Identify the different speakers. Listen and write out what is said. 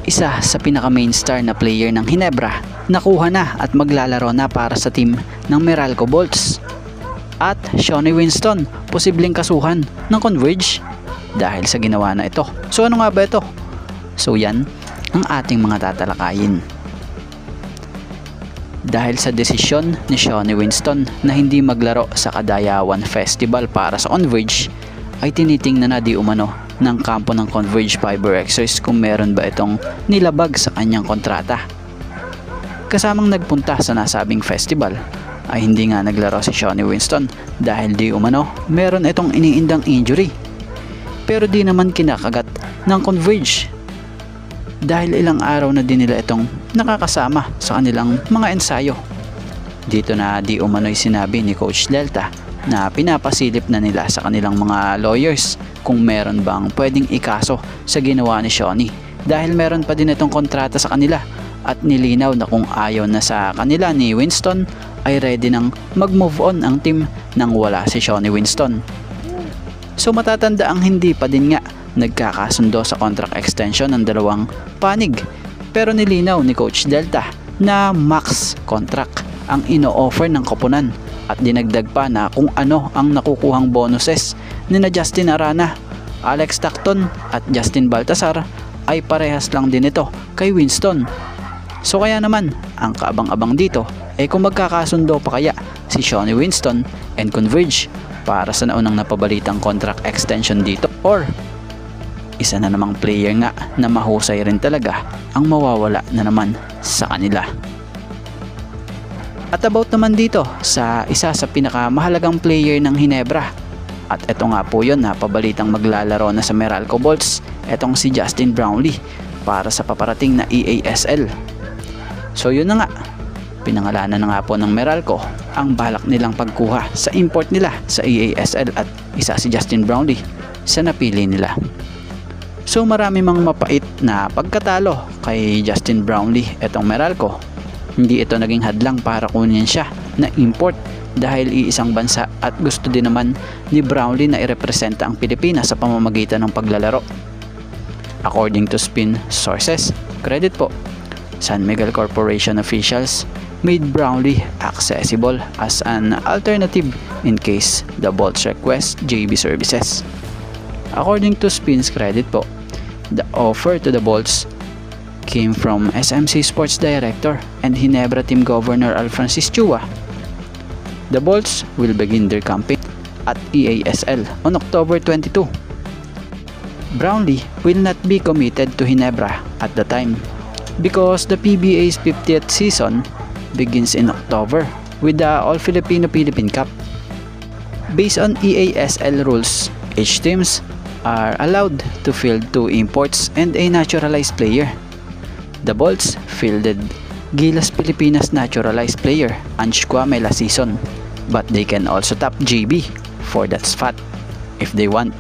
Speaker 1: isa sa pinaka-main star na player ng Ginebra, nakuha na at maglalaro na para sa team ng Meralco Bolts. At Shawnee Winston, posibleng kasuhan ng Converge dahil sa ginawa na ito. So ano nga ba ito? So yan ang ating mga tatalakayin. Dahil sa desisyon ni Shawnee Winston na hindi maglaro sa Kadayawan Festival para sa Converge, ay tinitingnan na di umano ng kampo ng Converge Fiberxers kung meron ba itong nilabag sa kanyang kontrata. Kasamang nagpunta sa nasabing festival ay hindi nga naglaro si Shawnee Winston dahil di umano meron itong iniindang injury. Pero di naman kinakagat ng Converge dahil ilang araw na din nila itong nakakasama sa kanilang mga ensayo. Dito na di umano'y sinabi ni Coach Delta na pinapasilip na nila sa kanilang mga lawyers kung meron bang pwedeng ikaso sa ginawa ni Shawnee dahil meron pa din itong kontrata sa kanila, at nilinaw na kung ayaw na sa kanila ni Winston ay ready nang mag-move on ang team nang wala si Shawnee Winston. So matatanda ang hindi pa din nga nagkakasundo sa contract extension ng dalawang panig, pero nilinaw ni Coach Delta na max contract ang ino-offer ng koponan at dinagdag pa na kung ano ang nakukuhang bonuses ni na Justin Arana, Alex Tacton at Justin Baltasar ay parehas lang din ito kay Winston. So kaya naman ang kaabang-abang dito ay kung magkakasundo pa kaya si Shawnee Winston and Converge para sa naunang napabalitang contract extension dito, or isa na namang player nga na mahusay rin talaga ang mawawala na naman sa kanila. At about naman dito sa isa sa pinakamahalagang player ng Ginebra, at eto nga po yun na pabalitang maglalaro na sa Meralco Bolts, etong si Justin Brownlee para sa paparating na EASL. So yun na nga, pinangalanan na nga po ng Meralco ang balak nilang pagkuha sa import nila sa EASL, at isa si Justin Brownlee sa napili nila. So marami mang mapait na pagkatalo kay Justin Brownlee etong Meralco. Hindi ito naging hadlang para kunin siya na import dahil iisang bansa at gusto din naman ni Brownlee na irepresenta ang Pilipinas sa pamamagitan ng paglalaro. According to Spin sources, credit po, San Miguel Corporation officials made Brownlee accessible as an alternative in case the Bolts request JB services. According to Spin's credit po, the offer to the Bolts came from SMC Sports Director and Ginebra Team Governor Alfrancis Chua. The Bolts will begin their campaign at EASL on October 22. Brownlee will not be committed to Ginebra at the time because the PBA's 50th season begins in October with the All-Filipino Philippine Cup. Based on EASL rules, each teams are allowed to field 2 imports and a naturalized player. The Bolts fielded Gilas Pilipinas naturalized player Ange Kwame last season, but they can also tap JB for that spot if they want.